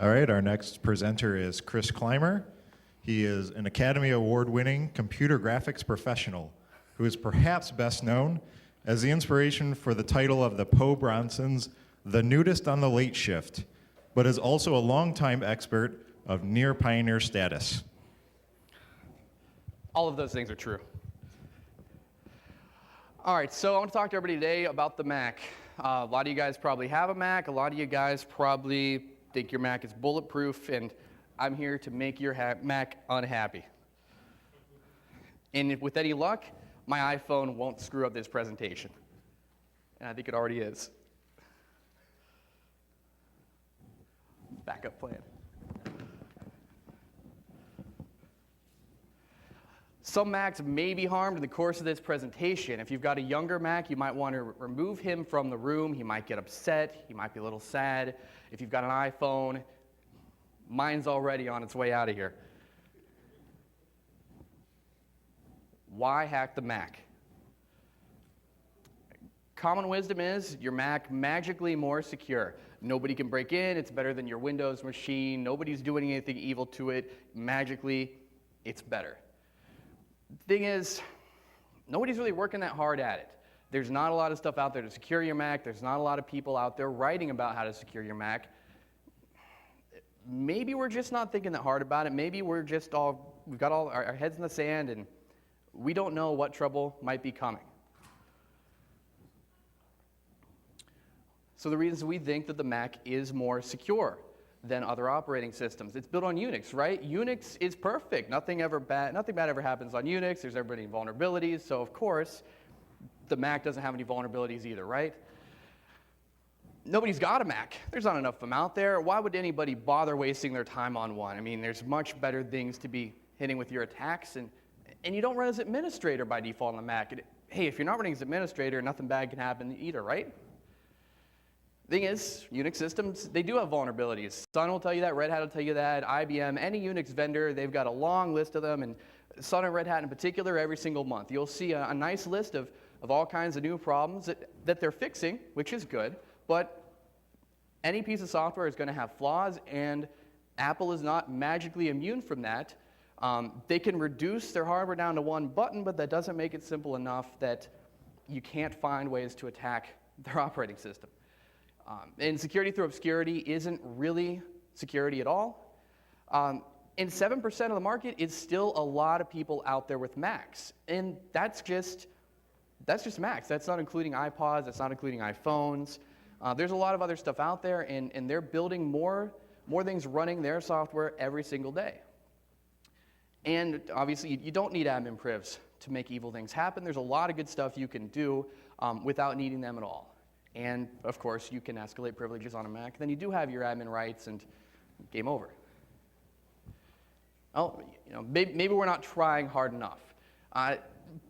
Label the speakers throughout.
Speaker 1: All right, our next presenter is Chris Clymer. He is an Academy Award-winning computer graphics professional who is perhaps best known as the inspiration for the title of the Poe Bronson's The Nudist on the Late Shift, but is also a longtime expert of near pioneer status.
Speaker 2: All of those things are true. All right, so I want to talk to everybody today about the Mac. A lot of you guys probably have a Mac. A lot of you guys probably think your Mac is bulletproof, and I'm here to make your Mac unhappy. And with any luck, my iPhone won't screw up this presentation. And I think it already is. Backup plan. Some Macs may be harmed in the course of this presentation. If you've got a younger Mac, you might want to remove him from the room. He might get upset. He might be a little sad. If you've got an iPhone, mine's already on its way out of here. Why hack the Mac? Common wisdom is your Mac magically more secure. Nobody can break in. It's better than your Windows machine. Nobody's doing anything evil to it. Magically, it's better. The thing is, nobody's really working that hard at it. There's not a lot of stuff out there to secure your Mac. There's not a lot of people out there writing about how to secure your Mac. Maybe we're just not thinking that hard about it. Maybe we've got all our heads in the sand and we don't know what trouble might be coming. So the reasons we think that the Mac is more secure than other operating systems. It's built on Unix, right? Unix is perfect. Nothing bad ever happens on Unix. There's never any vulnerabilities. So of course, the Mac doesn't have any vulnerabilities either, right? Nobody's got a Mac. There's not enough of them out there. Why would anybody bother wasting their time on one? I mean, there's much better things to be hitting with your attacks, and you don't run as administrator by default on the Mac. Hey, if you're not running as administrator, nothing bad can happen either, right? Thing is, Unix systems, they do have vulnerabilities. Sun will tell you that, Red Hat will tell you that, IBM, any Unix vendor, they've got a long list of them, and Sun and Red Hat in particular, every single month. You'll see a nice list of all kinds of new problems that they're fixing, which is good, but any piece of software is going to have flaws, and Apple is not magically immune from that. They can reduce their hardware down to one button, but that doesn't make it simple enough that you can't find ways to attack their operating system. And security through obscurity isn't really security at all. And 7% of the market is still a lot of people out there with Macs. And that's just Macs. That's not including iPods. That's not including iPhones. There's a lot of other stuff out there, and they're building more things running their software every single day. And obviously, you don't need admin privs to make evil things happen. There's a lot of good stuff you can do without needing them at all. And of course, you can escalate privileges on a Mac. Then you do have your admin rights, and game over. Oh, maybe we're not trying hard enough,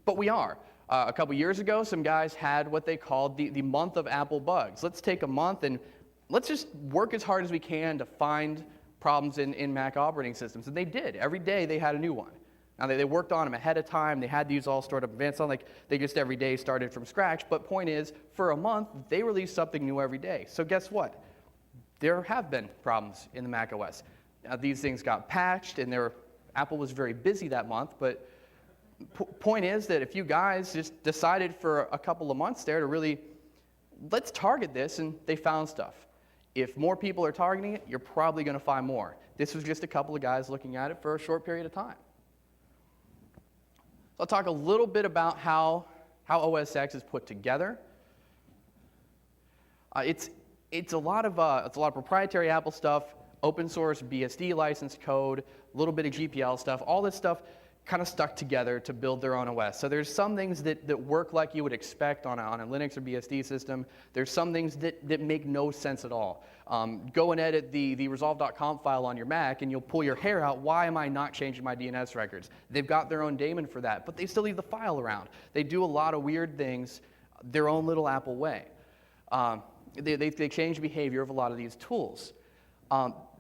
Speaker 2: but we are. A couple years ago, some guys had what they called the month of Apple bugs. Let's take a month and let's just work as hard as we can to find problems in Mac operating systems. And they did. Every day they had a new one. Now, they worked on them ahead of time. They had these all stored up in advance. It's not like they just every day started from scratch. But point is, for a month, they released something new every day. So guess what? There have been problems in the Mac OS. Now, these things got patched, and Apple was very busy that month. But point is that if you guys just decided for a couple of months there to really, let's target this, and they found stuff. If more people are targeting it, you're probably going to find more. This was just a couple of guys looking at it for a short period of time. So I'll talk a little bit about how OSX is put together. It's a lot of proprietary Apple stuff, open source BSD licensed code, a little bit of GPL stuff. All this stuff kind of stuck together to build their own OS. So there's some things that work like you would expect on a Linux or BSD system. There's some things that make no sense at all. Go and edit the resolve.conf file on your Mac, and you'll pull your hair out. Why am I not changing my DNS records? They've got their own daemon for that, but they still leave the file around. They do a lot of weird things their own little Apple way. They change behavior of a lot of these tools.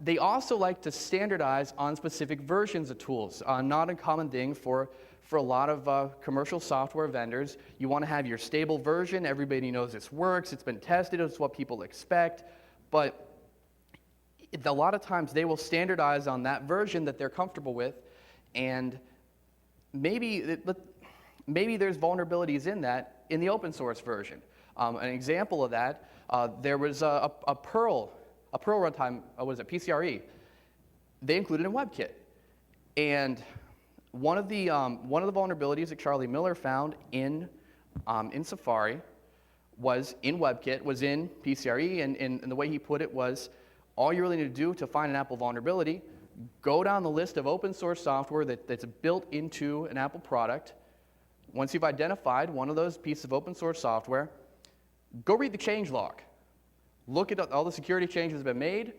Speaker 2: They also like to standardize on specific versions of tools. Not a common thing for a lot of commercial software vendors. You want to have your stable version. Everybody knows this works. It's been tested. It's what people expect. But a lot of times they will standardize on that version that they're comfortable with, and maybe there's vulnerabilities in that in the open source version. An example of that, there was a Perl runtime, PCRE. They included in WebKit, and one of the vulnerabilities that Charlie Miller found in Safari was in WebKit, was in PCRE, and the way he put it was, all you really need to do to find an Apple vulnerability, go down the list of open source software that's built into an Apple product. Once you've identified one of those pieces of open source software, go read the change log. Look at all the security changes that have been made,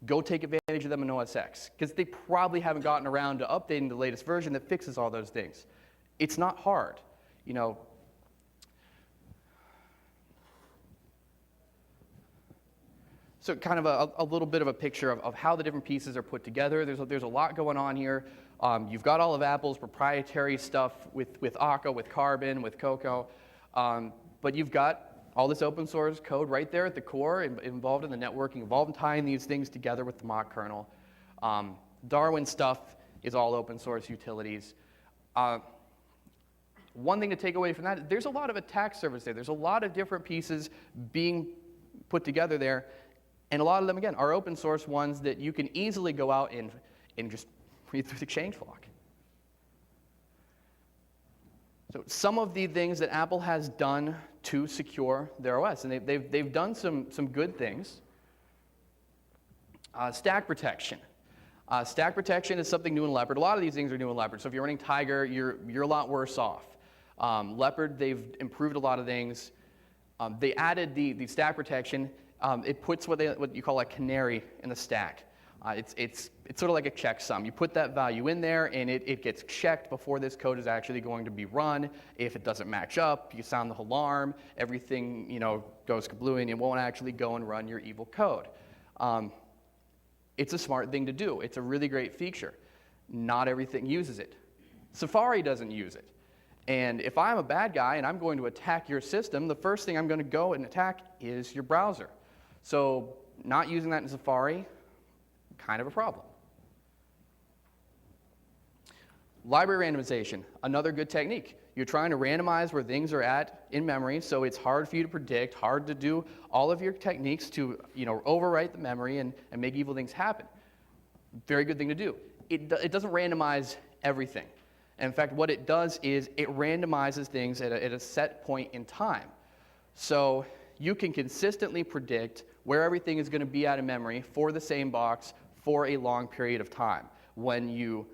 Speaker 2: go take advantage of them in OSX, because they probably haven't gotten around to updating the latest version that fixes all those things. It's not hard. So kind of a little bit of a picture of how the different pieces are put together. There's a lot going on here. You've got all of Apple's proprietary stuff with Akka, with Carbon, with Cocoa, but you've got all this open source code right there at the core, involved in the networking, involved in tying these things together with the mock kernel. Darwin stuff is all open source utilities. One thing to take away from that, there's a lot of attack surface there. There's a lot of different pieces being put together there. And a lot of them, again, are open source ones that you can easily go out and just read through the change log. So some of the things that Apple has done to secure their OS, and they've done some good things. Stack protection. Stack protection is something new in Leopard. A lot of these things are new in Leopard. So if you're running Tiger, you're a lot worse off. Leopard, they've improved a lot of things. They added the stack protection. It puts what you call a canary in the stack. It's sort of like a checksum. You put that value in there, and it gets checked before this code is actually going to be run. If it doesn't match up, you sound the alarm. Everything goes kablooey, and it won't actually go and run your evil code. It's a smart thing to do. It's a really great feature. Not everything uses it. Safari doesn't use it. And if I'm a bad guy and I'm going to attack your system, the first thing I'm going to go and attack is your browser. So not using that in Safari, kind of a problem. Library randomization, another good technique. You're trying to randomize where things are at in memory, so it's hard for you to predict, hard to do all of your techniques to overwrite the memory and make evil things happen. Very good thing to do. It doesn't randomize everything. In fact, what it does is it randomizes things at a set point in time. So you can consistently predict where everything is going to be out of memory for the same box for a long period of time. When you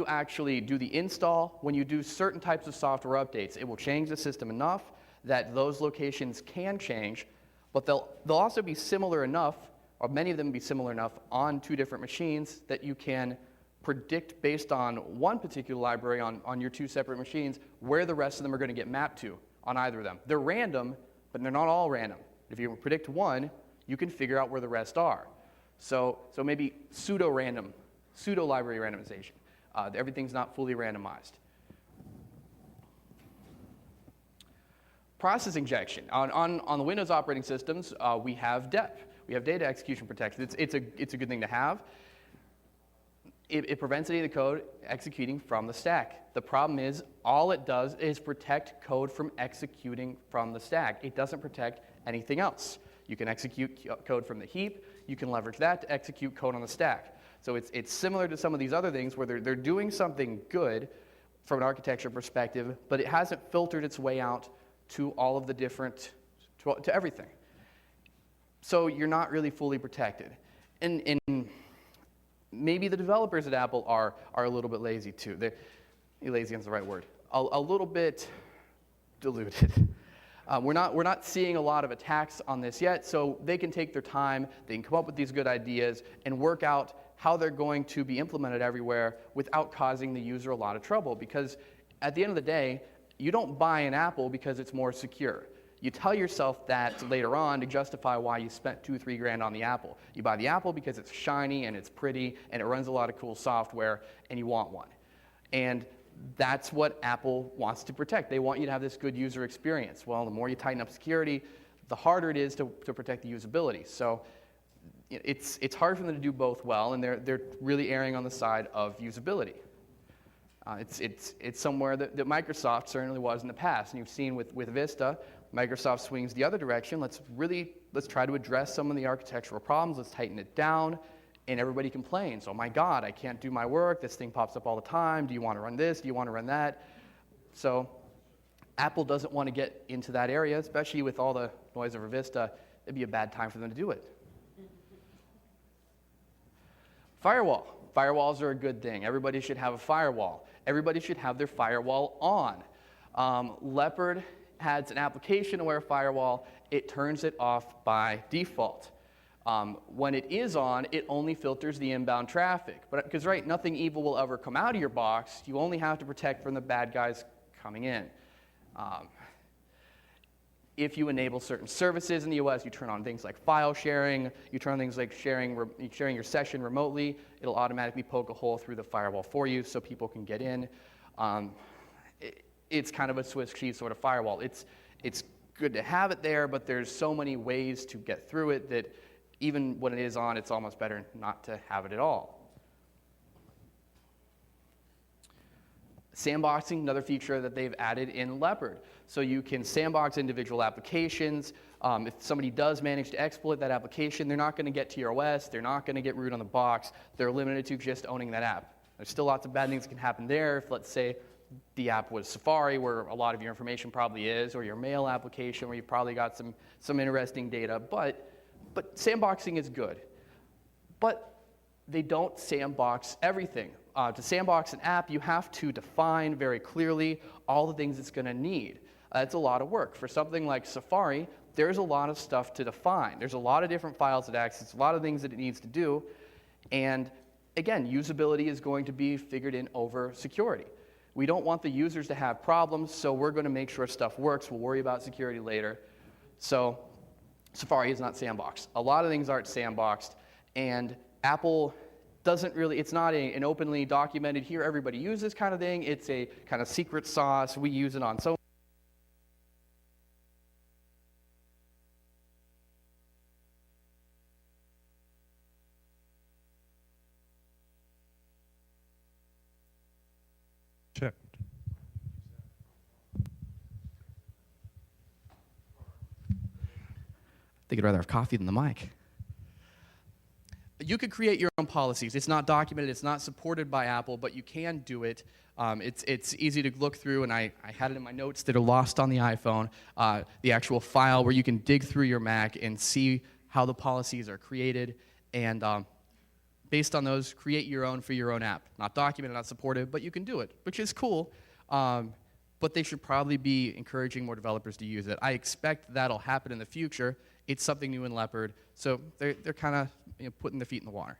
Speaker 2: actually do the install, when you do certain types of software updates, it will change the system enough that those locations can change, but they'll also be similar enough, or many of them be similar enough on two different machines that you can predict based on one particular library on your two separate machines where the rest of them are going to get mapped to on either of them. They're random, but they're not all random. If you predict one, you can figure out where the rest are. So maybe pseudo-library randomization. Everything's not fully randomized. Process injection. On the Windows operating systems, we have DEP. We have data execution protection. It's a good thing to have. It prevents any of the code executing from the stack. The problem is, all it does is protect code from executing from the stack. It doesn't protect anything else. You can execute code from the heap. You can leverage that to execute code on the stack. So it's similar to some of these other things where they're doing something good from an architecture perspective, but it hasn't filtered its way out to all of the different, to everything. So you're not really fully protected. And maybe the developers at Apple are a little bit lazy too. Lazy is the right word. A little bit diluted. We're not seeing a lot of attacks on this yet, so they can take their time. They can come up with these good ideas and work out how they're going to be implemented everywhere without causing the user a lot of trouble. Because at the end of the day, you don't buy an Apple because it's more secure. You tell yourself that later on to justify why you spent $2-3 grand on the Apple. You buy the Apple because it's shiny and it's pretty and it runs a lot of cool software and you want one. And that's what Apple wants to protect. They want you to have this good user experience. Well, the more you tighten up security, the harder it is to protect the usability. So it's hard for them to do both well, and they're really erring on the side of usability. It's somewhere that Microsoft certainly was in the past, and you've seen with Vista, Microsoft swings the other direction. Let's try to address some of the architectural problems. Let's tighten it down, and everybody complains. Oh my God, I can't do my work. This thing pops up all the time. Do you want to run this? Do you want to run that? So Apple doesn't want to get into that area, especially with all the noise over Vista. It'd be a bad time for them to do it. Firewall. Firewalls are a good thing. Everybody should have a firewall. Everybody should have their firewall on. Leopard has an application-aware firewall. It turns it off by default. When it is on, it only filters the inbound traffic. Because, right, nothing evil will ever come out of your box. You only have to protect from the bad guys coming in. If you enable certain services in the OS, you turn on things like file sharing, you turn on things like sharing your session remotely, it'll automatically poke a hole through the firewall for you so people can get in. It's kind of a Swiss cheese sort of firewall. It's good to have it there, but there's so many ways to get through it that even when it is on, it's almost better not to have it at all. Sandboxing, another feature that they've added in Leopard. So you can sandbox individual applications. If somebody does manage to exploit that application, they're not going to get to your OS. They're not going to get root on the box. They're limited to just owning that app. There's still lots of bad things that can happen there. If, let's say, the app was Safari, where a lot of your information probably is, or your Mail application, where you've probably got some interesting data. But sandboxing is good. But they don't sandbox everything. To sandbox an app, you have to define very clearly all the things it's going to need. That's a lot of work. For something like Safari, there's a lot of stuff to define. There's a lot of different files it accesses, a lot of things that it needs to do. And again, usability is going to be figured in over security. We don't want the users to have problems, so we're going to make sure stuff works. We'll worry about security later. So Safari is not sandboxed. A lot of things aren't sandboxed, and Apple doesn't really, it's not an openly documented, here everybody uses this kind of thing. It's a kind of secret sauce. We use it on so
Speaker 1: Check.
Speaker 2: I think I'd rather have coffee than the mic. You could create your own policies. It's not documented, it's not supported by Apple, but you can do it. It's easy to look through, and I had it in my notes that are lost on the iPhone, the actual file where you can dig through your Mac and see how the policies are created, and based on those, create your own for your own app. Not documented, not supported, but you can do it, which is cool. But they should probably be encouraging more developers to use it. I expect that'll happen in the future. It's something new in Leopard, so they're kind of putting their feet in the water.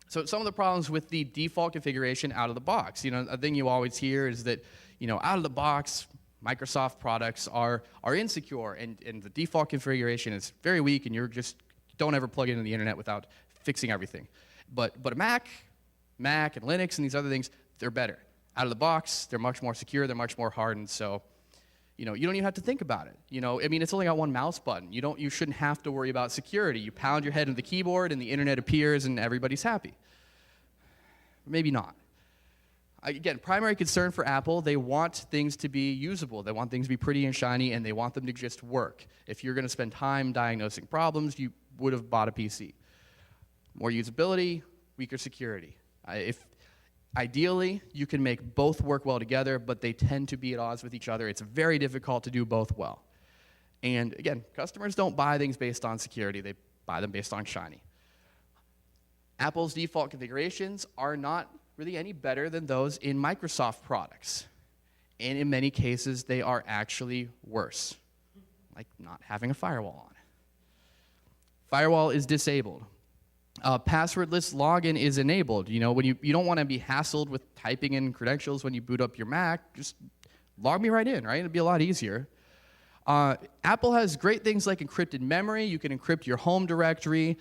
Speaker 2: So some of the problems with the default configuration out of the box. A thing you always hear is that, out of the box, Microsoft products are insecure, and the default configuration is very weak, and you don't ever plug it into the internet without fixing everything. But a Mac and Linux and these other things, they're better. Out of the box, they're much more secure, they're much more hardened, so you don't even have to think about it. It's only got one mouse button. You shouldn't have to worry about security. You pound your head into the keyboard and the internet appears and everybody's happy. Maybe not. Again, primary concern for Apple, they want things to be usable. They want things to be pretty and shiny, and they want them to just work. If you're going to spend time diagnosing problems, you would have bought a PC. More usability, weaker security. Ideally, you can make both work well together, but they tend to be at odds with each other. It's very difficult to do both well. And again, customers don't buy things based on security. They buy them based on shiny. Apple's default configurations are not really any better than those in Microsoft products. And in many cases, they are actually worse, like not having a firewall on. Firewall is disabled. Passwordless login is enabled. When you don't want to be hassled with typing in credentials when you boot up your Mac, just log me right in, right? It'd be a lot easier. Apple has great things like encrypted memory. You can encrypt your home directory.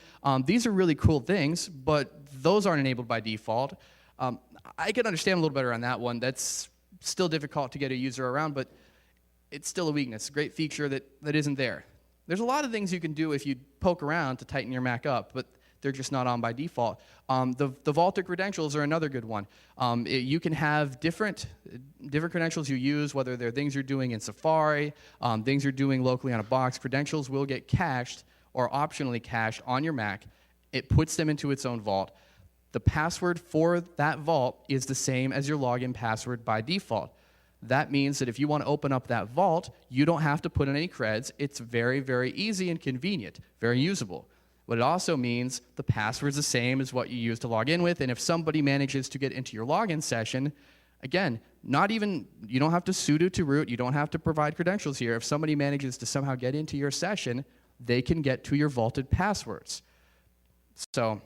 Speaker 2: These are really cool things, but those aren't enabled by default. I can understand a little better on that one. That's still difficult to get a user around, but it's still a weakness. A great feature that isn't there. There's a lot of things you can do if you poke around to tighten your Mac up, but they're just not on by default. The vaulted credentials are another good one. You can have different credentials you use, whether they're things you're doing in Safari, things you're doing locally on a box. Credentials will get cached or optionally cached on your Mac. It puts them into its own vault. The password for that vault is the same as your login password by default. That means that if you want to open up that vault, you don't have to put in any creds. It's very, very easy and convenient, very usable. What it also means, the password's the same as what you use to log in with, and if somebody manages to get into your login session, again, you don't have to sudo to root, you don't have to provide credentials here. If somebody manages to somehow get into your session, they can get to your vaulted passwords. So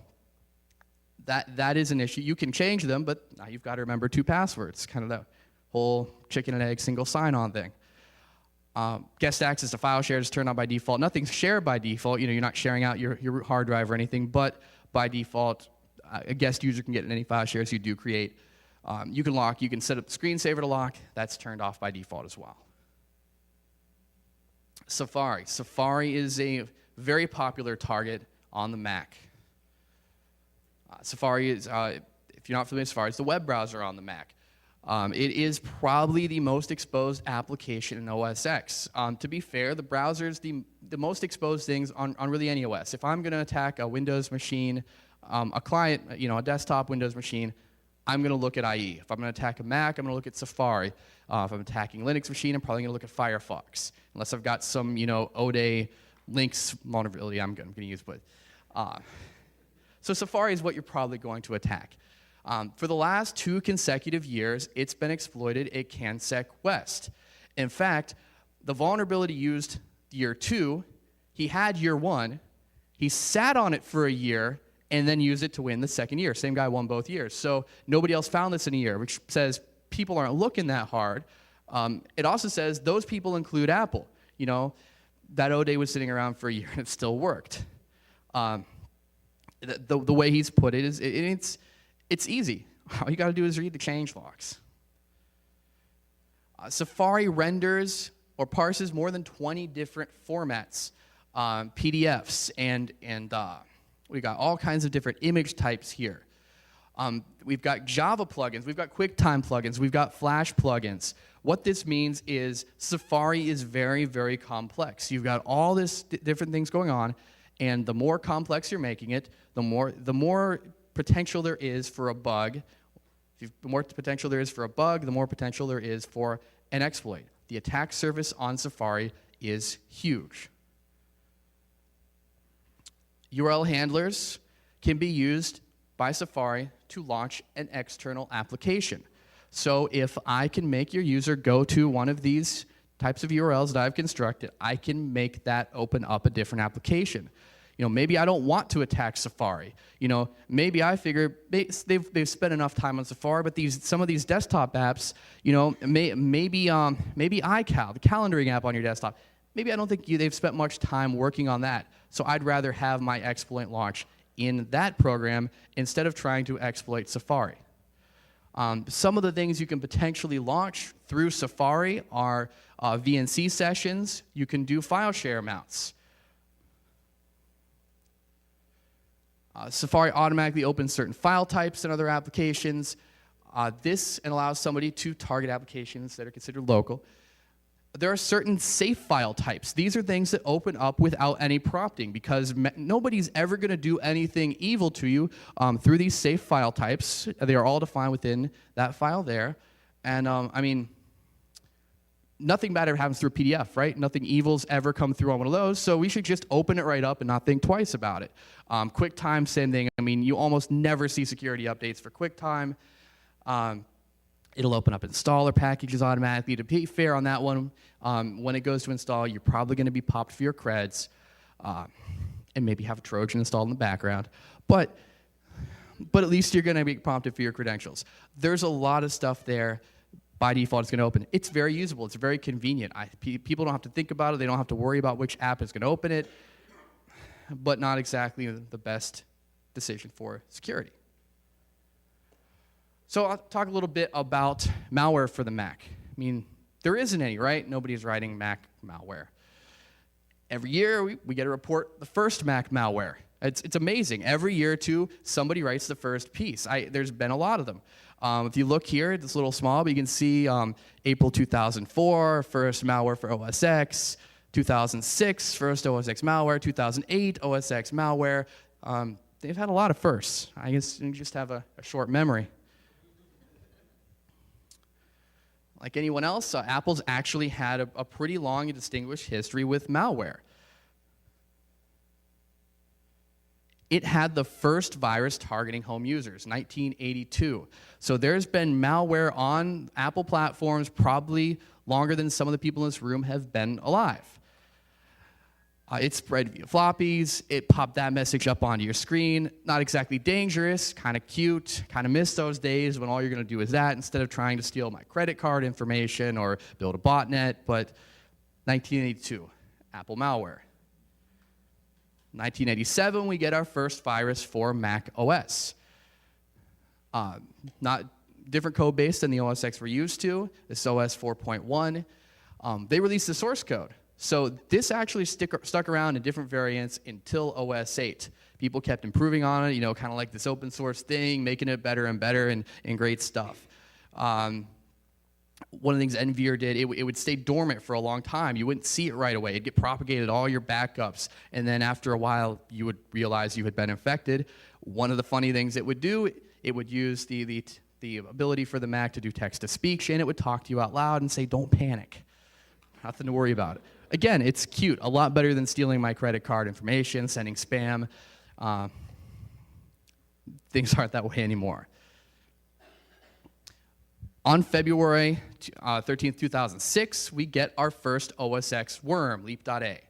Speaker 2: that is an issue. You can change them, but now you've got to remember 2 passwords, kind of the whole chicken and egg single sign-on thing. Guest access to file shares is turned on by default. Nothing's shared by default. You're not sharing out your root hard drive or anything, but by default, a guest user can get in any file shares you do create. You can lock. You can set up the screensaver to lock. That's turned off by default as well. Safari. Safari is a very popular target on the Mac. Safari is, if you're not familiar with Safari, it's the web browser on the Mac. It is probably the most exposed application in OS X. To be fair, the browser is the most exposed things on really any OS. If I'm going to attack a Windows machine, a client, a desktop Windows machine, I'm going to look at IE. If I'm going to attack a Mac, I'm going to look at Safari. If I'm attacking a Linux machine, I'm probably going to look at Firefox, unless I've got some, ODay links vulnerability I'm going to use. But so Safari is what you're probably going to attack. For the last 2 consecutive years, it's been exploited at CanSec West. In fact, the vulnerability used year 2, he had year 1, he sat on it for a year, and then used it to win the second year. Same guy won both years. So nobody else found this in a year, which says people aren't looking that hard. It also says those people include Apple. That ODay was sitting around for a year, and it still worked. The way he's put it is, it's easy. All you got to do is read the change logs. Safari renders or parses more than 20 different formats, PDFs, and we got all kinds of different image types here. We've got Java plugins, we've got QuickTime plugins, we've got Flash plugins. What this means is Safari is very, very complex. You've got all this different things going on, and the more complex you're making it, the more potential there is for a bug. The more potential there is for a bug, the more potential there is for an exploit. The attack surface on Safari is huge. URL handlers can be used by Safari to launch an external application. So if I can make your user go to one of these types of URLs that I've constructed, I can make that open up a different application. Maybe I don't want to attack Safari. Maybe I figure they've spent enough time on Safari, but some of these desktop apps, maybe iCal, the calendaring app on your desktop, maybe I don't think they've spent much time working on that. So I'd rather have my exploit launch in that program instead of trying to exploit Safari. Some of the things you can potentially launch through Safari are VNC sessions. You can do file share mounts. Safari automatically opens certain file types and other applications. This allows somebody to target applications that are considered local. There are certain safe file types. These are things that open up without any prompting because nobody's ever going to do anything evil to you through these safe file types. They are all defined within that file there. And nothing bad ever happens through a PDF, right? Nothing evil's ever come through on one of those, so we should just open it right up and not think twice about it. QuickTime, same thing. You almost never see security updates for QuickTime. It'll open up installer packages automatically. To be fair on that one, when it goes to install, you're probably going to be popped for your creds and maybe have a Trojan installed in the background. But at least you're going to be prompted for your credentials. There's a lot of stuff there. By default, it's going to open. It's very usable. It's very convenient. People don't have to think about it. They don't have to worry about which app is going to open it, but not exactly the best decision for security. So I'll talk a little bit about malware for the Mac. There isn't any, right? Nobody's writing Mac malware. Every year, we get a report, the first Mac malware. It's amazing. Every year or two, somebody writes the first piece. There's been a lot of them. If you look here, it's a little small, but you can see April 2004, first malware for OSX, 2006, first OSX malware, 2008, OSX malware. They've had a lot of firsts. I guess you just have a short memory. Like anyone else, Apple's actually had a pretty long and distinguished history with malware. It had the first virus targeting home users, 1982. So there's been malware on Apple platforms probably longer than some of the people in this room have been alive. It spread via floppies. It popped that message up onto your screen. Not exactly dangerous, kind of cute. Kind of miss those days when all you're going to do is that instead of trying to steal my credit card information or build a botnet. But 1982, Apple malware. 1987, we get our first virus for Mac OS. Not different code base than the OSX we're used to. This OS 4.1. They released the source code. So this actually stuck around in different variants until OS 8. People kept improving on it, kind of like this open source thing, making it better and better and great stuff. One of the things NVIDIA did, it would stay dormant for a long time. You wouldn't see it right away. It'd get propagated all your backups. And then after a while, you would realize you had been infected. One of the funny things it would do, it would use the ability for the Mac to do text-to-speech, and it would talk to you out loud and say, don't panic. Nothing to worry about. Again, it's cute. A lot better than stealing my credit card information, sending spam. Things aren't that way anymore. On February 13th, 2006, we get our first OSX Worm, Leap.a.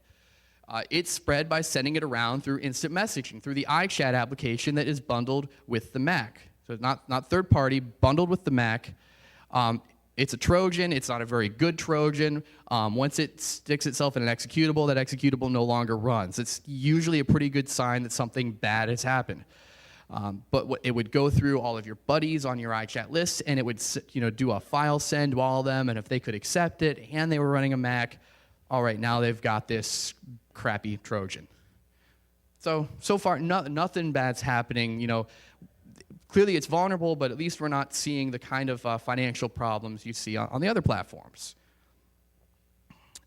Speaker 2: It's spread by sending it around through instant messaging, through the iChat application that is bundled with the Mac. So it's not third party, bundled with the Mac. It's a Trojan. It's not a very good Trojan. Once it sticks itself in an executable, that executable no longer runs. It's usually a pretty good sign that something bad has happened. But it would go through all of your buddies on your iChat list, and it would do a file send to all of them, and if they could accept it and they were running a Mac, all right, now they've got this crappy Trojan. So far, nothing bad's happening. Clearly it's vulnerable, but at least we're not seeing the kind of financial problems you see on the other platforms.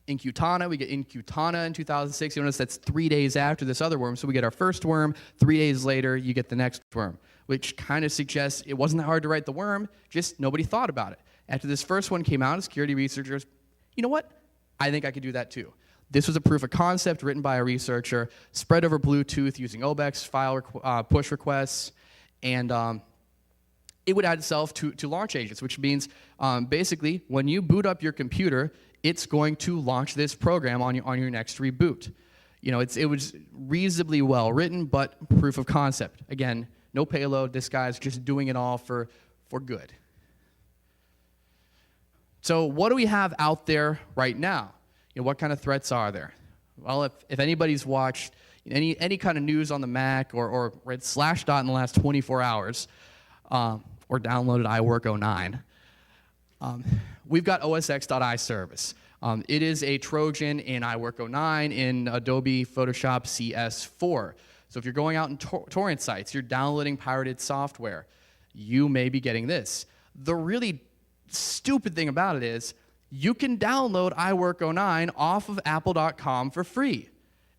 Speaker 2: Inqtana, we get Inqtana in 2006. You notice that's 3 days after this other worm. So we get our first worm. 3 days later, you get the next worm, which kind of suggests it wasn't that hard to write the worm, just nobody thought about it. After this first one came out, security researchers, you know what? I think I could do that too. This was a proof of concept written by a researcher, spread over Bluetooth using OBEX file push requests, and it would add itself to launch agents, which means basically when you boot up your computer, it's going to launch this program on your next reboot. It was reasonably well written, but proof of concept. Again, no payload. This guy's just doing it all for good. So what do we have out there right now? What kind of threats are there? Well, if anybody's watched any kind of news on the Mac or read Slashdot in the last 24 hours or downloaded iWork 09, we've got OSX.IService. It is a Trojan in iWork 09 in Adobe Photoshop CS4. So if you're going out in torrent sites, you're downloading pirated software, you may be getting this. The really stupid thing about it is you can download iWork 09 off of apple.com for free.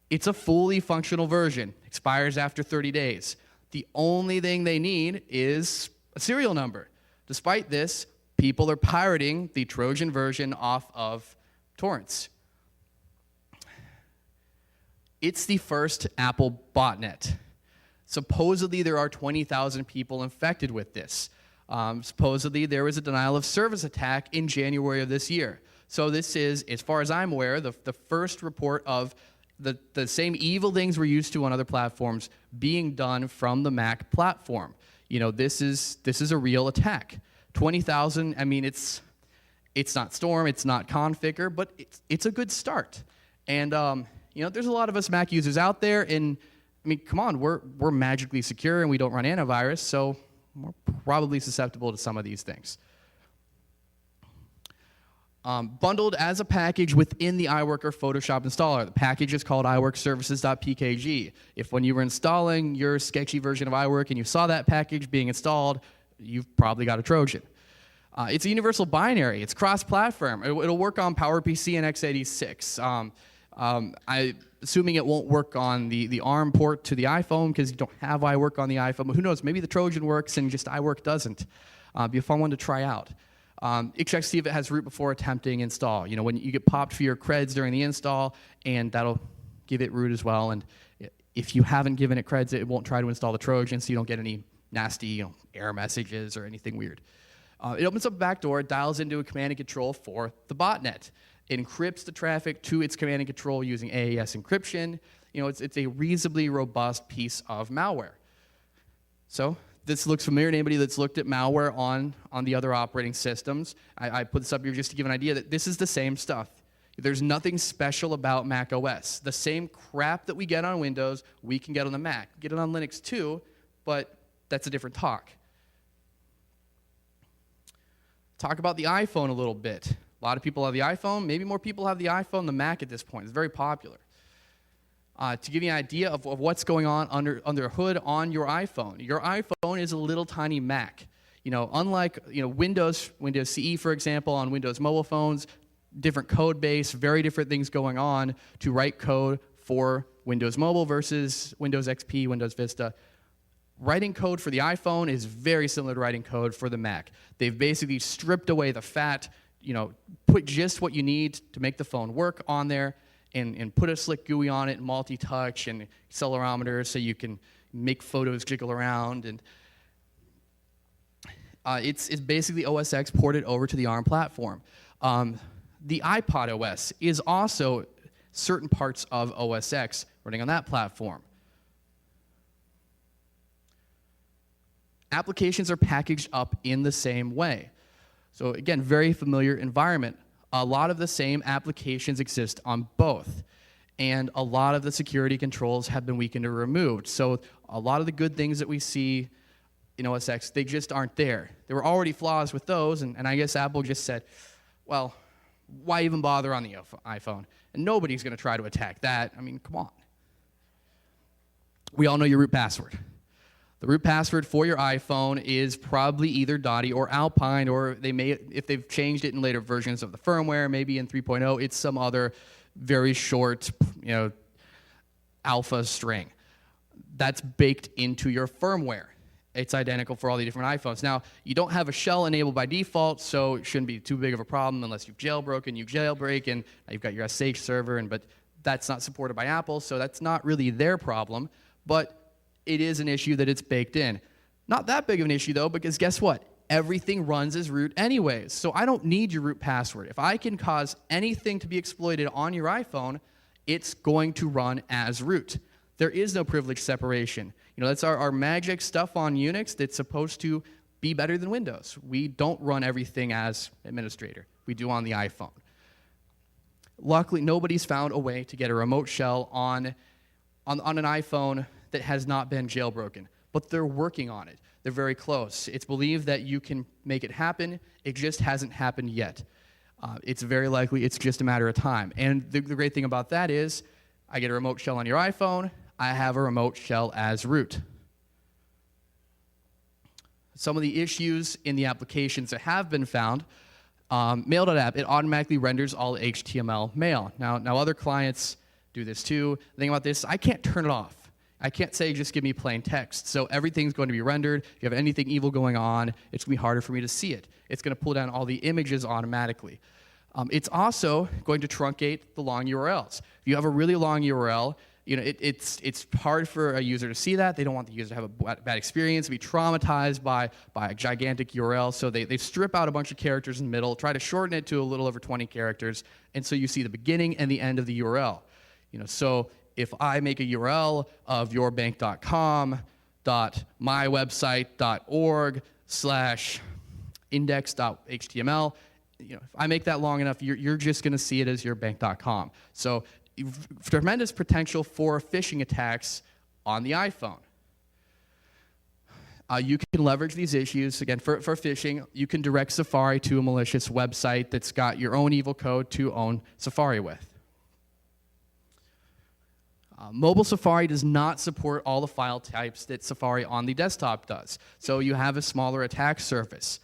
Speaker 2: It's a fully functional version. Expires after 30 days. The only thing they need is a serial number. Despite this, people are pirating the Trojan version off of torrents. It's the first Apple botnet. Supposedly, there are 20,000 people infected with this. Supposedly, there was a denial of service attack in January of this year. So this is, as far as I'm aware, the first report of the same evil things we're used to on other platforms being done from the Mac platform. This is a real attack. 20,000. I mean, it's not Storm, it's not Configure, but it's a good start. And there's a lot of us Mac users out there, and I mean, come on, we're magically secure and we don't run antivirus, so we're probably susceptible to some of these things. bundled as a package within the iWork or Photoshop installer. The package is called iWorkServices.pkg. If when you were installing your sketchy version of iWork and you saw that package being installed, you've probably got a Trojan. It's a universal binary. It's cross-platform. It'll work on PowerPC and x86. Assuming it won't work on the ARM port to the iPhone because you don't have iWork on the iPhone. But who knows? Maybe the Trojan works and just iWork doesn't. Be a fun one to try out. Check to see if it has root before attempting install. You know, when you get popped for your creds during the install, and that'll give it root as well. And if you haven't given it creds, it won't try to install the Trojan, so you don't get any nasty error messages or anything weird. It opens up a backdoor, it dials into a command and control for the botnet. It encrypts the traffic to its command and control using AES encryption. You know, it's a reasonably robust piece of malware. So this looks familiar to anybody that's looked at malware on the other operating systems. I put this up here just to give an idea that this is the same stuff. There's nothing special about Mac OS. The same crap that we get on Windows, we can get on the Mac. We get it on Linux too, but that's a different talk. Talk about the iPhone a little bit. A lot of people have the iPhone. Maybe more people have the iPhone than the Mac at this point. It's very popular. To give you an idea of what's going on under the hood on your iPhone is a little tiny Mac. You know, unlike Windows CE, for example, on Windows mobile phones, different code base, very different things going on to write code for Windows Mobile versus Windows XP, Windows Vista. Writing code for the iPhone is very similar to writing code for the Mac. They've basically stripped away the fat, put just what you need to make the phone work on there, and put a slick GUI on it, multi-touch, and accelerometer so you can make photos jiggle around. And it's basically OS X ported over to the ARM platform. The iPod OS is also certain parts of OS X running on that platform. Applications are packaged up in the same way. So again, very familiar environment. A lot of the same applications exist on both. And a lot of the security controls have been weakened or removed. So a lot of the good things that we see in OS X, they just aren't there. There were already flaws with those, and I guess Apple just said, well, why even bother on the iPhone? And nobody's going to try to attack that. I mean, come on. We all know your root password. The root password for your iPhone is probably either Dottie or Alpine, or they may, if they've changed it in later versions of the firmware, maybe in 3.0, it's some other very short, alpha string. That's baked into your firmware. It's identical for all the different iPhones. Now, you don't have a shell enabled by default, so it shouldn't be too big of a problem unless you've jailbroken, you jailbreak, and you've got your SSH server, but that's not supported by Apple, so that's not really their problem, but it is an issue that it's baked in. Not that big of an issue, though, because guess what? Everything runs as root anyways, so I don't need your root password. If I can cause anything to be exploited on your iPhone, it's going to run as root. There is no privilege separation. That's our magic stuff on Unix that's supposed to be better than Windows. We don't run everything as administrator. We do on the iPhone. Luckily, nobody's found a way to get a remote shell on an iPhone that has not been jailbroken, but they're working on it. They're very close. It's believed that you can make it happen. It just hasn't happened yet. It's very likely it's just a matter of time. And the great thing about that is I get a remote shell on your iPhone, I have a remote shell as root. Some of the issues in the applications that have been found, Mail.app, it automatically renders all HTML mail. Now other clients do this too. The thing about this, I can't turn it off. I can't say just give me plain text. So everything's going to be rendered. If you have anything evil going on, it's going to be harder for me to see it. It's going to pull down all the images automatically. It's also going to truncate the long URLs. If you have a really long URL, it's hard for a user to see that. They don't want the user to have a bad experience, be traumatized by a gigantic URL. So they strip out a bunch of characters in the middle, try to shorten it to a little over 20 characters, and so you see the beginning and the end of the URL. So if I make a URL of yourbank.com.mywebsite.org/index.html, if I make that long enough, you're just going to see it as yourbank.com. So tremendous potential for phishing attacks on the iPhone. You can leverage these issues, again, for phishing. You can direct Safari to a malicious website that's got your own evil code to own Safari with. Mobile Safari does not support all the file types that Safari on the desktop does. So you have a smaller attack surface.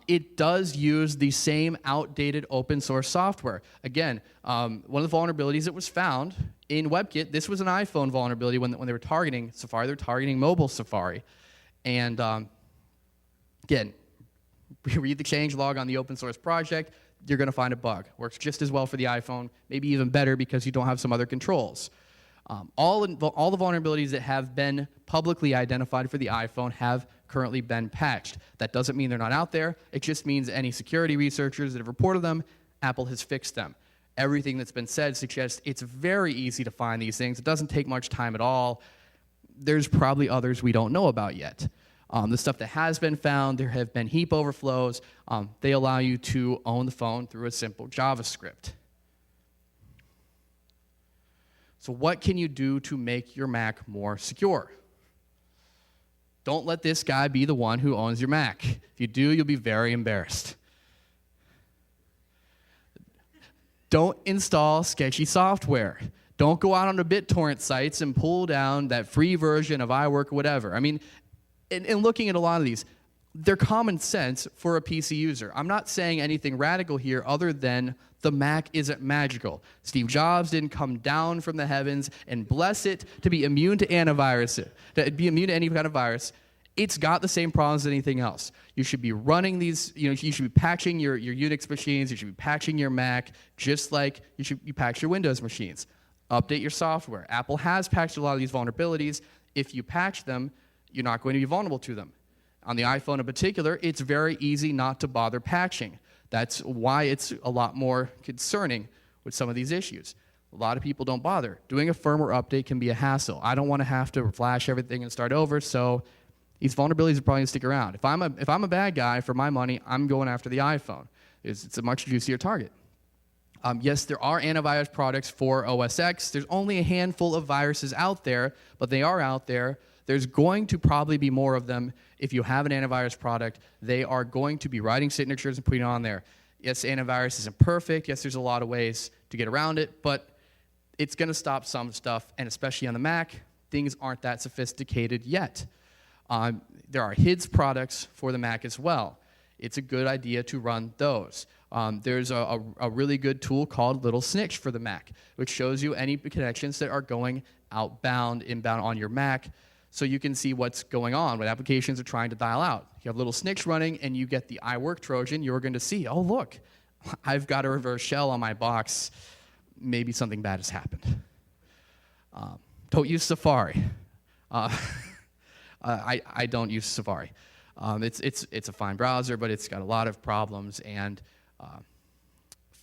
Speaker 2: It does use the same outdated open source software. Again, one of the vulnerabilities that was found in WebKit, this was an iPhone vulnerability when they were targeting Safari. They were targeting mobile Safari. And again, read the changelog on the open source project, you're going to find a bug. Works just as well for the iPhone, maybe even better because you don't have some other controls. All the vulnerabilities that have been publicly identified for the iPhone have currently been patched. That doesn't mean they're not out there. It just means any security researchers that have reported them, Apple has fixed them. Everything that's been said suggests it's very easy to find these things. It doesn't take much time at all. There's probably others we don't know about yet. The stuff that has been found, there have been heap overflows. They allow you to own the phone through a simple JavaScript. So what can you do to make your Mac more secure? Don't let this guy be the one who owns your Mac. If you do, you'll be very embarrassed. Don't install sketchy software. Don't go out on the BitTorrent sites and pull down that free version of iWork or whatever. I mean, in looking at a lot of these, they're common sense for a PC user. I'm not saying anything radical here other than the Mac isn't magical. Steve Jobs didn't come down from the heavens and bless it to be immune to antivirus, to be immune to any kind of virus. It's got the same problems as anything else. You should be running these, you should be patching your Unix machines, you should be patching your Mac, just like you patch your Windows machines. Update your software. Apple has patched a lot of these vulnerabilities. If you patch them, you're not going to be vulnerable to them. On the iPhone in particular, it's very easy not to bother patching. That's why it's a lot more concerning with some of these issues. A lot of people don't bother. Doing a firmware update can be a hassle. I don't want to have to flash everything and start over, so these vulnerabilities are probably going to stick around. If I'm a bad guy for my money, I'm going after the iPhone. It's a much juicier target. Yes, there are antivirus products for OS X. There's only a handful of viruses out there, but they are out there. There's going to probably be more of them. If you have an antivirus product, they are going to be writing signatures and putting it on there. Yes, antivirus isn't perfect. Yes, there's a lot of ways to get around it, but it's going to stop some stuff, and especially on the Mac, things aren't that sophisticated yet. There are HIDS products for the Mac as well. It's a good idea to run those. There's a really good tool called Little Snitch for the Mac, which shows you any connections that are going outbound, inbound on your Mac, so you can see what's going on, what applications are trying to dial out. You have Little Snitch running, and you get the iWork Trojan, you're going to see, oh, look, I've got a reverse shell on my box. Maybe something bad has happened. Don't use Safari. I don't use Safari. It's a fine browser, but it's got a lot of problems, and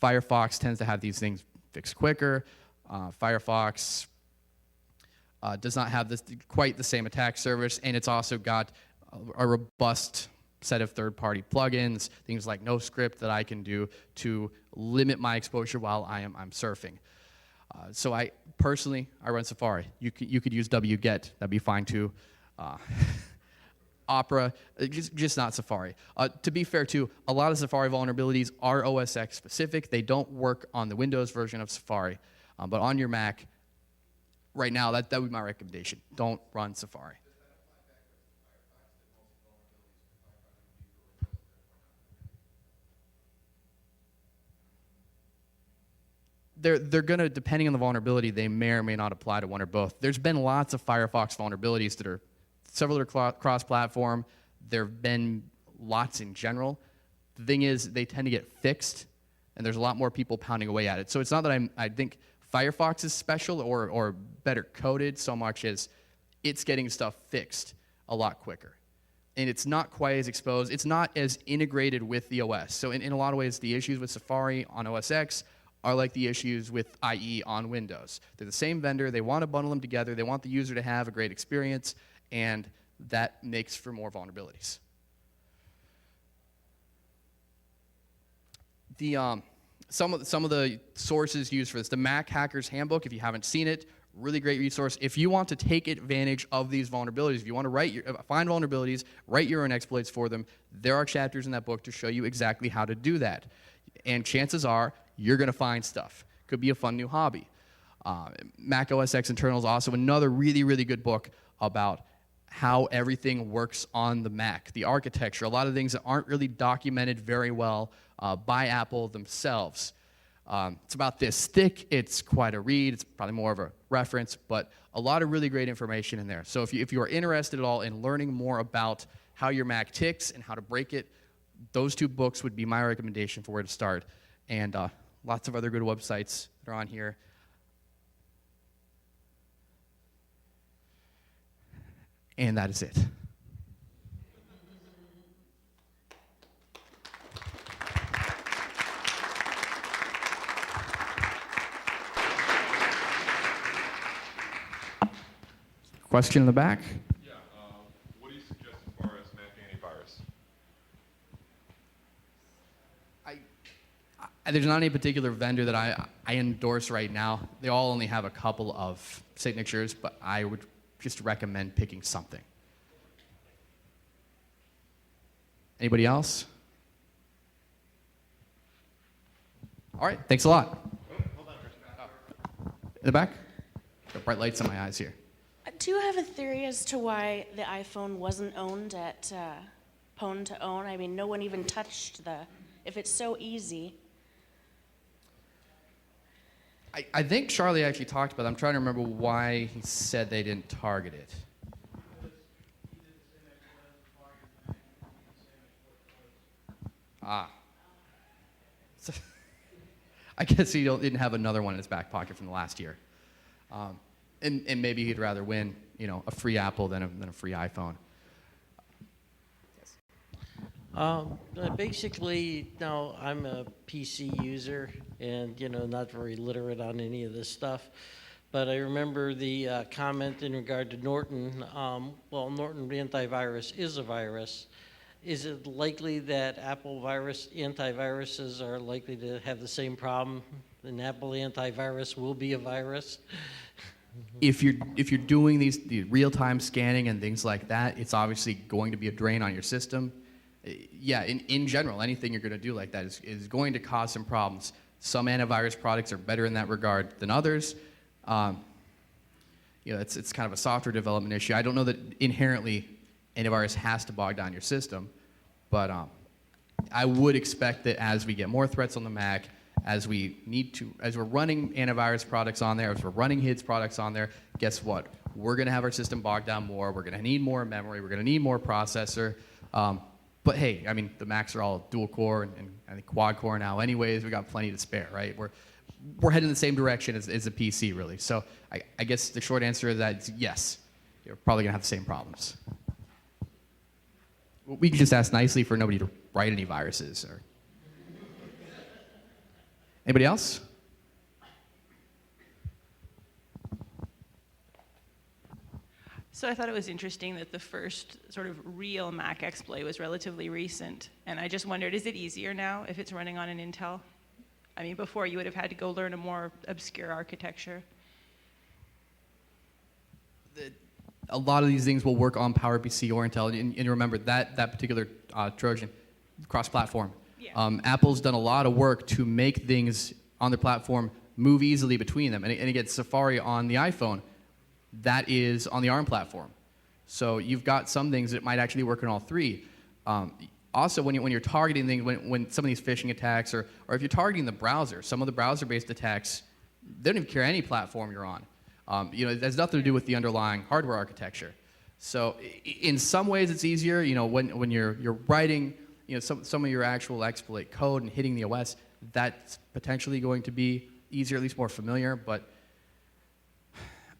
Speaker 2: Firefox tends to have these things fixed quicker. Firefox does not have quite the same attack surface, and it's also got a robust set of third-party plugins, things like NoScript that I can do to limit my exposure while I'm surfing. So I run Safari. You could use wget. That'd be fine too. Opera, just not Safari. To be fair too, a lot of Safari vulnerabilities are OS X specific. They don't work on the Windows version of Safari. But on your Mac, right now, that would be my recommendation. Don't run Safari. They're going to, depending on the vulnerability, they may or may not apply to one or both. There's been lots of Firefox vulnerabilities that are several that are cross-platform. There have been lots in general. The thing is, they tend to get fixed, and there's a lot more people pounding away at it. So it's not that I think Firefox is special or better coded so much as it's getting stuff fixed a lot quicker. And it's not quite as exposed. It's not as integrated with the OS. So in a lot of ways, the issues with Safari on OS X are like the issues with IE on Windows. They're the same vendor. They want to bundle them together. They want the user to have a great experience, and that makes for more vulnerabilities. Some of the sources used for this, the Mac Hacker's Handbook, if you haven't seen it, really great resource. If you want to take advantage of these vulnerabilities, if you want to find vulnerabilities, write your own exploits for them, there are chapters in that book to show you exactly how to do that. And chances are, you're going to find stuff. Could be a fun new hobby. Mac OSX Internal is also another really, really good book about how everything works on the Mac, the architecture, a lot of things that aren't really documented very well by Apple themselves. It's about this thick. It's quite a read. It's probably more of a reference, but a lot of really great information in there. So if you are interested at all in learning more about how your Mac ticks and how to break it, those 2 books would be my recommendation for where to start. And lots of other good websites that are on here. And that is it. Question in the back?
Speaker 3: Yeah, what do you suggest as far as Mac antivirus?
Speaker 2: There's not any particular vendor that I endorse right now. They all only have a couple of signatures, but I would just recommend picking something. Anybody else? All right, thanks a lot.
Speaker 1: Hold on, Chris.
Speaker 2: In the back? Got bright lights in my eyes here.
Speaker 4: Do you have a theory as to why the iPhone wasn't owned at Pwn to own? I mean, no one even touched if it's so easy.
Speaker 2: I think Charlie actually talked about it. I'm trying to remember why he said they didn't target it. So, I guess he didn't have another one in his back pocket from the last year. And maybe he'd rather win, a free Apple than a free iPhone.
Speaker 5: Basically, now I'm a PC user and, not very literate on any of this stuff. But I remember the comment in regard to Norton. Norton antivirus is a virus. Is it likely that Apple antiviruses are likely to have the same problem? An Apple antivirus will be a virus?
Speaker 2: If you're doing the real-time scanning and things like that, it's obviously going to be a drain on your system. Yeah, in general, anything you're going to do like that is going to cause some problems. Some antivirus products are better in that regard than others. It's kind of a software development issue. I don't know that inherently antivirus has to bog down your system, but I would expect that as we get more threats on the Mac, as we're running antivirus products on there, as we're running HIDS products on there, guess what? We're going to have our system bogged down more. We're going to need more memory. We're going to need more processor. But hey, I mean, the Macs are all dual core and I think quad core now anyways. We got plenty to spare, right? We're heading in the same direction as a PC, really. So I guess the short answer to that is yes. You're probably going to have the same problems. We can just ask nicely for nobody to write any viruses. Or anybody else?
Speaker 6: So I thought it was interesting that the first sort of real Mac exploit was relatively recent. And I just wondered, is it easier now if it's running on an Intel? I mean, before you would have had to go learn a more obscure architecture.
Speaker 2: A lot of these things will work on PowerPC or Intel. And remember, that particular Trojan, cross-platform.
Speaker 6: Yeah.
Speaker 2: Apple's done a lot of work to make things on their platform move easily between them. And again, Safari on the iPhone, that is on the ARM platform. So you've got some things that might actually work on all three. Also, when you're targeting things, when some of these phishing attacks, or if you're targeting the browser, some of the browser-based attacks, they don't even care any platform you're on. It has nothing to do with the underlying hardware architecture. So in some ways, it's easier. When you're writing, some of your actual exploit code and hitting the OS, that's potentially going to be easier, at least more familiar. But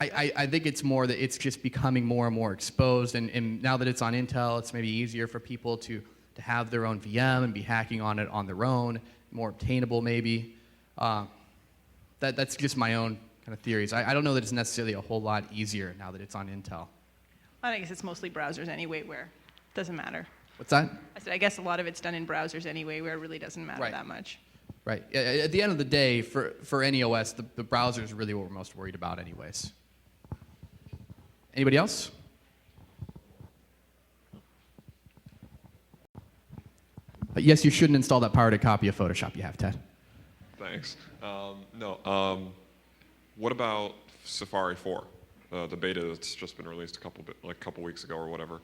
Speaker 2: I think it's more that it's just becoming more and more exposed, and now that it's on Intel, it's maybe easier for people to have their own VM and be hacking on it on their own, more obtainable maybe. That's just my own kind of theories. I don't know that it's necessarily a whole lot easier now that it's on Intel.
Speaker 6: I guess it's mostly browsers anyway, where it doesn's matter.
Speaker 2: What's that?
Speaker 6: I said, I guess a lot of it's done in browsers anyway, where it really doesn't matter
Speaker 2: Right.
Speaker 6: that much.
Speaker 2: Right. At the end of the day, for any OS, the browser is really what we're most worried about anyways.
Speaker 7: Anybody else? Yes, you shouldn't install that pirated copy of Photoshop you have, Ted.
Speaker 3: Thanks. No. What about Safari 4, the beta that's just been released a couple weeks ago or whatever?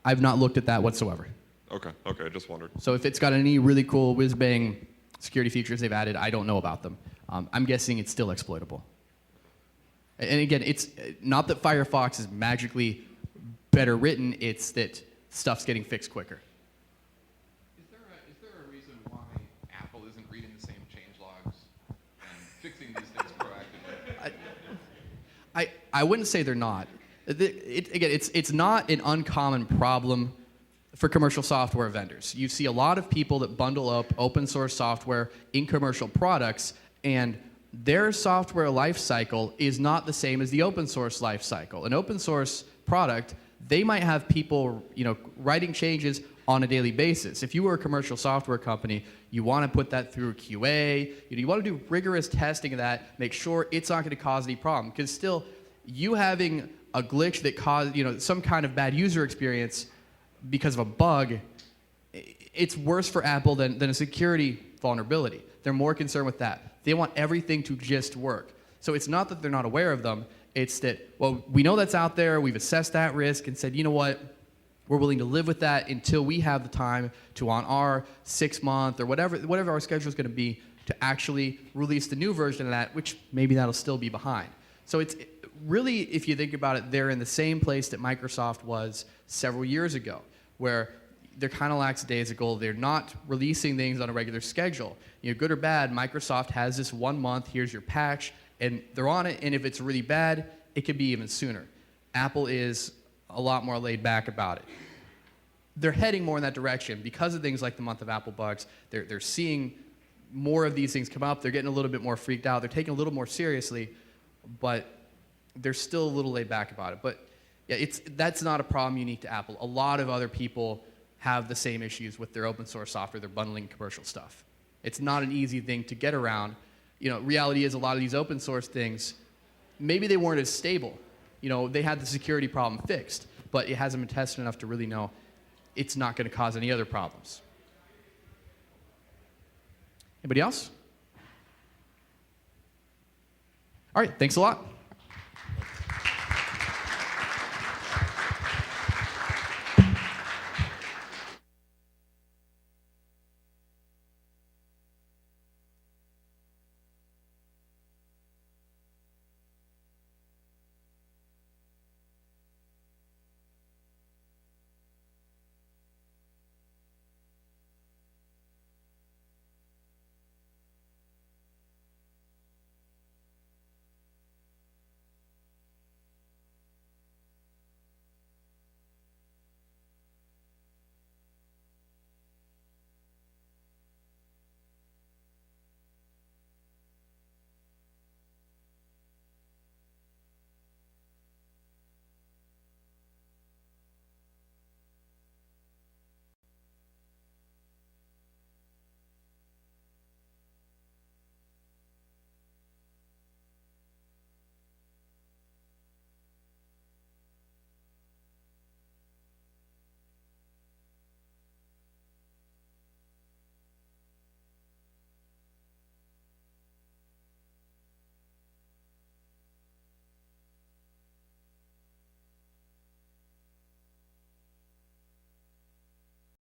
Speaker 7: I've not looked at that whatsoever.
Speaker 3: Okay, just wondered.
Speaker 7: So if it's got any really cool whiz-bang security features they've added, I don't know about them. I'm guessing it's still exploitable. And again, it's not that Firefox is magically better written, it's that stuff's getting fixed quicker.
Speaker 8: Is there a reason why Apple isn't reading the same change logs and fixing these things proactively?
Speaker 7: I wouldn't say they're not. It's not an uncommon problem for commercial software vendors. You see a lot of people that bundle up open source software in commercial products, and their software lifecycle is not the same as the open source lifecycle. An open source product, they might have people, writing changes on a daily basis. If you were a commercial software company, you want to put that through QA. You want to do rigorous testing of that, make sure it's not going to cause any problem. Because still, you having a glitch that caused, some kind of bad user experience because of a bug, it's worse for Apple than a security vulnerability. They're more concerned with that. They want everything to just work. So it's not that they're not aware of them. It's that, well, we know that's out there. We've assessed that risk and said, you know what? We're willing to live with that until we have the time to, on our 6-month or whatever our schedule is going to be, to actually release the new version of that, which maybe that'll still be behind. So it's really, if you think about it, they're in the same place that Microsoft was several years ago, where they're kind of lackadaisical. They're not releasing things on a regular schedule. Good or bad, Microsoft has this 1 month, here's your patch, and they're on it, and if it's really bad, it could be even sooner. Apple is a lot more laid back about it. They're heading more in that direction because of things like the month of Apple bugs. They're seeing more of these things come up. They're getting a little bit more freaked out. They're taking it a little more seriously, but they're still a little laid back about it. But yeah, that's not a problem unique to Apple. A lot of other people have the same issues with their open source software. They're bundling commercial stuff. It's not an easy thing to get around. Reality is a lot of these open source things, maybe they weren't as stable. They had the security problem fixed, but it hasn't been tested enough to really know it's not going to cause any other problems. Anybody else? All right, thanks a lot.